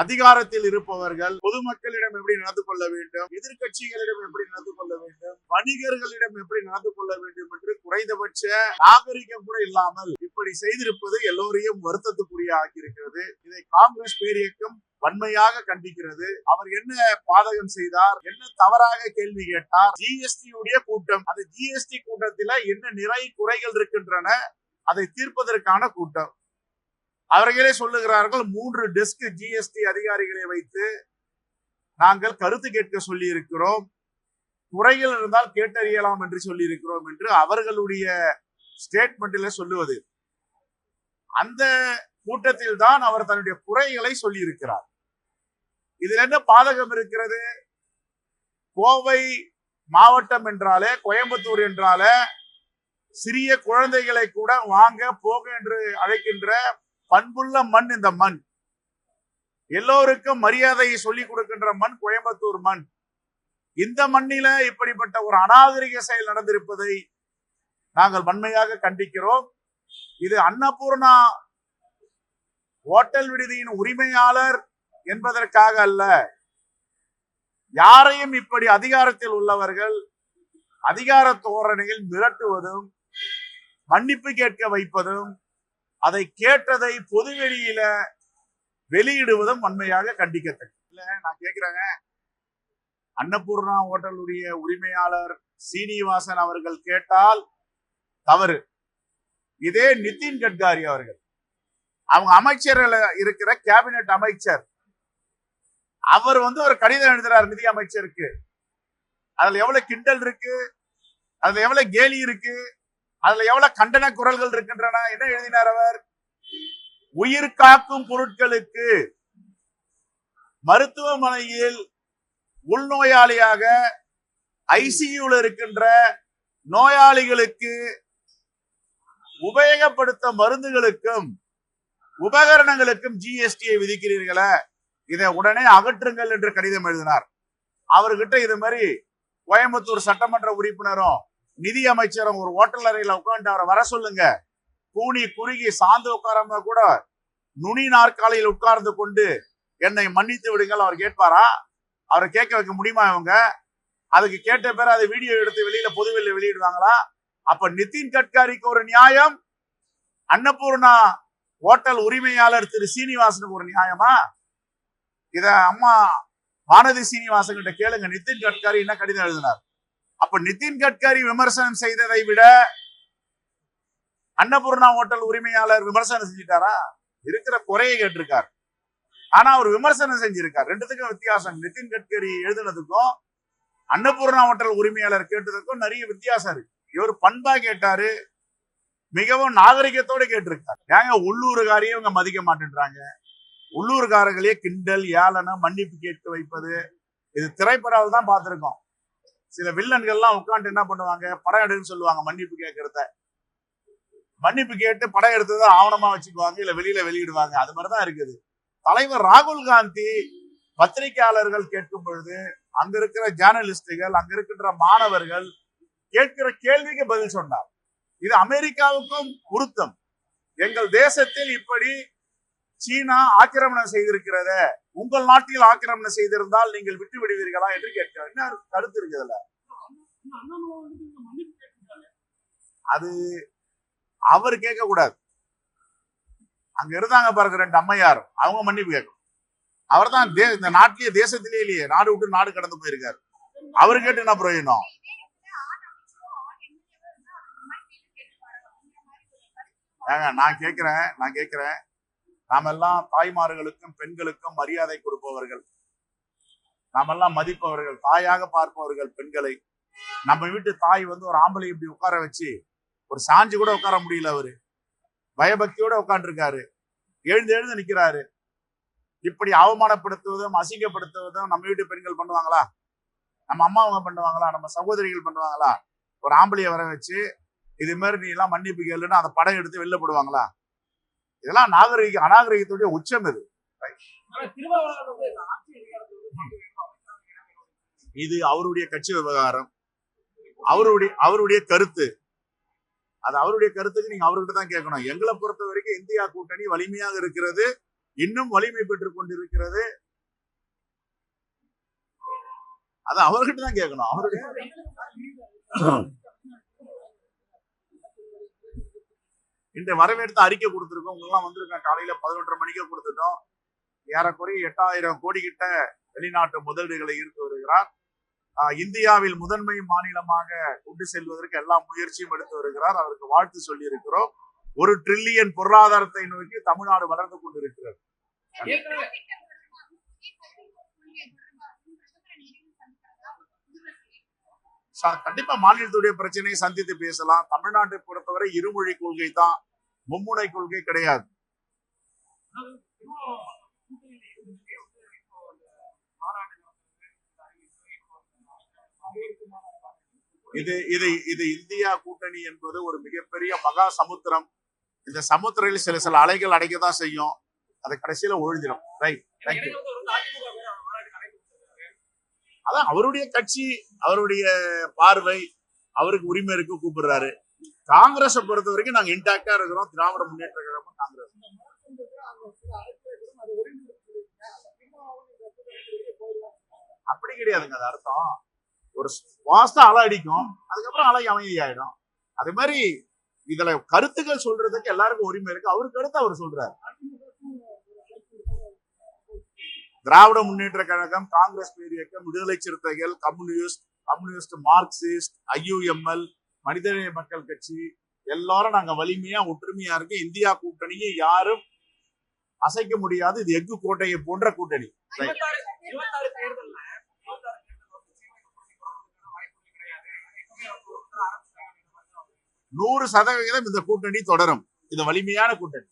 அதிகாரத்தில் இருப்பவர்கள் பொதுமக்களிடம் எப்படி நடந்து கொள்ள வேண்டும், எதிர்கட்சிகளிடம் எப்படி நடந்து கொள்ள வேண்டும், வணிகர்களிடம் எப்படி நடந்து கொள்ள வேண்டும் என்று குறைந்தபட்ச நாகரிகம் கூட இல்லாமல் இப்படி செய்திருப்பது எல்லோரையும் வருத்தத்துக்குரிய ஆகியிருக்கிறது. இதை காங்கிரஸ் பேரியக்கம் வன்மையாக கண்டிக்கிறது. அவர் என்ன பாதகம் செய்தார், என்ன தவறாக கேள்வி கேட்டார், ஜிஎஸ்டி உடைய கூட்டம், அந்த ஜிஎஸ்டி கூட்டத்தில் என்ன நிறை குறைகள் இருக்கின்றன அதை தீர்ப்பதற்கான கூட்டம். அவர்களே சொல்லுகிறார்கள் 3 டெஸ்க் ஜிஎஸ்டி அதிகாரிகளை வைத்து நாங்கள் கருத்து கேட்க சொல்லி இருக்கிறோம், குறைகள் இருந்தால் கேட்டறியலாம் என்று சொல்லி இருக்கிறோம் என்று அவர்களுடைய ஸ்டேட்மெண்ட்ல சொல்லுவது. அந்த கூட்டத்தில் தான் அவர் தன்னுடைய குறைகளை சொல்லி இருக்கிறார். இதுல என்ன பாதகம் இருக்கிறது? கோவை மாவட்டம் என்றாலே, கோயம்புத்தூர் என்றாலே சிறிய குழந்தைகளை கூட வாங்க போக என்று அழைக்கின்ற பண்புள்ள மண் இந்த மண். எல்லோருக்கும் மரியாதையை சொல்லிக் கொடுக்கின்ற மண் கோயம்புத்தூர் மண். இந்த மண்ணில இப்படிப்பட்ட ஒரு அநாகரிக செயல் நடந்திருப்பதை நாங்கள் வன்மையாக கண்டிக்கிறோம். இது அன்னபூர்ணா ஹோட்டல் விடுதியின் உரிமையாளர் என்பதற்காக அல்ல. யாரையும் இப்படி அதிகாரத்தில் உள்ளவர்கள் அதிகார தோரணையில் மிரட்டுவதும் மன்னிப்பு கேட்க வைப்பதும் அதை கேட்டதை பொதுவெளியில வெளியிடுவதும் வன்மையாக கண்டிக்கத்தக்க. இல்ல, நான் கேட்கிறேங்க, அன்னபூர்ணா ஹோட்டலுடைய உரிமையாளர் சீனிவாசன் அவர்கள் கேட்டால் தவறு. இதே நிதின் கட்காரி அவர்கள், அவங்க அமைச்சர்கள் இருக்கிற கேபினெட் அமைச்சர், அவர் ஒரு கடிதம் எழுதுறார் நிதி அமைச்சருக்கு. அதுல எவ்வளவு கிண்டல் இருக்கு, அதுல எவ்வளவு கேலி இருக்கு, அதுல எவ்வளவு கண்டன குரல்கள் இருக்கின்றன. என்ன எழுதினார் அவர்? உயிர் காக்கும் பொருட்களுக்கு மருத்துவமனையில் உள்நோயாளியாக ஐசியூல இருக்கின்ற நோயாளிகளுக்கு உபயோகப்படுத்த மருந்துகளுக்கும் உபகரணங்களுக்கும் ஜிஎஸ்டியை விதிக்கிறீர்களே, இதை உடனே அகற்றுங்கள் என்று கடிதம் எழுதினார். அவர்கிட்ட இது மாதிரி கோயம்புத்தூர் சட்டமன்ற உறுப்பினரும் நிதி அமைச்சரும் ஒரு ஹோட்டல் அறையில உட்காந்து அவரை வர சொல்லுங்க, கூனி குறுகி சார்ந்து உட்காராம கூட நுனி நாற்காலியில் உட்கார்ந்து கொண்டு என்னை மன்னித்து விடுங்கள் அவர் கேட்பாரா? அவரை கேட்க வைக்க முடியுமா இவங்க? அதுக்கு கேட்ட பேர் அதை வீடியோ எடுத்து வெளியில பொதுவெளியில வெளியிடுவாங்களா? அப்ப நிதின் கட்காரிக்கு ஒரு நியாயம், அன்னபூர்ணா ஹோட்டல் உரிமையாளர் திரு சீனிவாசனுக்கு ஒரு நியாயமா? இத அம்மா வானதி சீனிவாசன் கிட்ட கேளுங்க, நிதின் கட்காரி என்ன கடிதம் எழுதினார். அப்ப நிதின் கட்காரி விமர்சனம் செய்ததை விட அன்னபூர்ணா ஹோட்டல் உரிமையாளர் விமர்சனம் செஞ்சிட்டாரா? இருக்கிற குறையை கேட்டிருக்கார், ஆனா அவர் விமர்சனம் செஞ்சிருக்கார். ரெண்டுத்துக்கும் வித்தியாசம். நிதின் கட்கரி எழுதுனதுக்கும் அன்னபூர்ணா ஹோட்டல் உரிமையாளர் கேட்டதுக்கும் நிறைய வித்தியாசம் இருக்கு. இவர் பண்பா கேட்டாரு, மிகவும் நாகரிகத்தோட கேட்டிருக்காரு. ஏங்க உள்ளூர்காரையே இவங்க மதிக்க மாட்டேன்றாங்க, உள்ளூர்காரர்களே கிண்டல் ஏளனம் மன்னிப்பு கேட்க வைப்பது. இது திரைப்படம் தான் பார்த்திருக்கோம். சில வில்லன்கள்லாம் உட்காந்து என்ன பண்ணுவாங்க, படம் எடுன்னு சொல்லுவாங்க, மன்னிப்பு கேட்கறத மன்னிப்பு கேட்டு படம் எடுத்ததை ஆவணமா வச்சுக்குவாங்க, இல்ல வெளியில வெளியிடுவாங்க. அது மாதிரிதான் இருக்குது. தலைவர் ராகுல் காந்தி பத்திரிகையாளர்கள் கேட்கும் பொழுது அங்க இருக்கிற ஜேர்னலிஸ்டுகள், அங்க இருக்கின்ற மாணவர்கள் கேட்கிற கேள்விக்கு பதில் சொன்னார். இது அமெரிக்காவுக்கும் உருத்தம். எங்கள் தேசத்தில் இப்படி சீனா ஆக்கிரமணம் செய்திருக்கிறத, உங்கள் நாட்டில் ஆக்கிரமணம் செய்திருந்தால் நீங்கள் விட்டு விடுவீர்களா என்று கேட்கிறார். என்ன கருத்து இருக்குதுல்ல? அது அவர் கேட்க கூடாது. அங்க இருந்தாங்க பாருங்க 2 அம்மையார், அவங்க மன்னிப்பு கேட்கணும். அவர் தான் இந்த நாட்டிலேயே தேசத்திலே இல்லையே, நாடு விட்டு நாடு கடந்து போயிருக்காரு. அவரு கேட்டு என்ன பிரயோஜனம்? நான் கேட்கிறேன் நாமெல்லாம் தாய்மார்களுக்கும் பெண்களுக்கும் மரியாதை கொடுப்பவர்கள், நாமெல்லாம் மதிப்பவர்கள், தாயாக பார்ப்பவர்கள் பெண்களை. நம்ம வீட்டு தாய் ஒரு ஆம்பளை இப்படி உட்கார வச்சு ஒரு சாஞ்சு கூட உட்கார முடியல, அவரு பயபக்தியோட உட்காந்துருக்காரு, எழுந்து நிக்கிறாரு. இப்படி அவமானப்படுத்துவதும் அசிங்கப்படுத்துவதும் நம்ம வீட்டு பெண்கள் பண்ணுவாங்களா? நம்ம அம்மாவங்க பண்ணுவாங்களா? நம்ம சகோதரிகள் பண்ணுவாங்களா? ஒரு ஆம்பளைய வர வச்சு இது மாதிரி நீ எல்லாம் மன்னிப்பு கேளுன்னு அந்த படம் எடுத்து வெளில போடுவாங்களா? இதெல்லாம் அநாகரிகத்துடைய உச்சம். இது அவருடைய கட்சி விவகாரம், அவருடைய கருத்து. அது அவருடைய கருத்துக்கு நீங்க அவர்கிட்ட தான் கேட்கணும். எங்களை பொறுத்த வரைக்கும் இந்தியா கூட்டணி வலிமையாக இருக்கிறது. இன்னும் வலிமை பெற்றுக் கொண்டிருக்கிறது. அது அவர்கிட்ட தான் கேட்கணும். அவருடைய இன்று வரவேற்று அறிக்கை கொடுத்திருக்கோம். உங்கெல்லாம் வந்திருக்கோம். காலையில 11:30 மணிக்கு கொடுத்துட்டோம். ஏறக்குறைய 8,000 கோடி கிட்ட வெளிநாட்டு முதலீடுகளை ஈர்த்து வருகிறார். இந்தியாவில் முதன்மை மாநிலமாக கொண்டு செல்வதற்கு எல்லா முயற்சியும் எடுத்து வருகிறார். அவருக்கு வாழ்த்து சொல்லி இருக்கிறோம். 1 டிரில்லியன் பொருளாதாரத்தை நோக்கி தமிழ்நாடு வளர்ந்து கொண்டிருக்கிறது. கண்டிப்பா மாநிலத்துடைய பிரச்சனையை சந்தித்து பேசலாம். தமிழ்நாட்டை பொறுத்தவரை இருமொழி கொள்கை தான், மும்முனை கொள்கை கிடையாது. இது இந்தியா கூட்டணி என்பது ஒரு மிகப்பெரிய மகா சமுத்திரம். இந்த சமுத்திரையில் சில சில அலைகள் அடைக்கதான் செய்யும். அது கடைசியில ஒழிஞ்சிடும். Right, thank you. அதான் அவருடைய கட்சி, அவருடைய பார்வை, அவருக்கு உரிமை இருக்கு, கூப்பிடுறாரு. காங்கிரஸ் பொறுத்த வரைக்கும் நாங்க இன்டாக்டா இருக்கிறோம். திராவிட முன்னேற்ற கழகம் காங்கிரஸ் அப்படி கிடையாதுங்க. அது அர்த்தம் ஒரு வாஸ்தா அலை அடிக்கும், அதுக்கப்புறம் அலை அமைதியாயிடும். அதே மாதிரி இதுல கருத்துக்கள் சொல்றதுக்கு எல்லாருக்கும் உரிமை இருக்கு. அவருக்கு கருத்து அவர் சொல்றாரு. திராவிட முன்னேற்ற கழகம், காங்கிரஸ் பேரியக்கம், விடுதலை சிறுத்தைகள், கம்யூனிஸ்ட், மார்க்சிஸ்ட், IUML, மனிதநேய மக்கள் கட்சி எல்லாரும் நாங்க வலிமையா ஒற்றுமையா இருக்கு. இந்தியா கூட்டணியை யாரும் அசைக்க முடியாது. இது எஃகு கோட்டையை போன்ற கூட்டணி. 100% இந்த கூட்டணி தொடரும். இது வலிமையான கூட்டணி.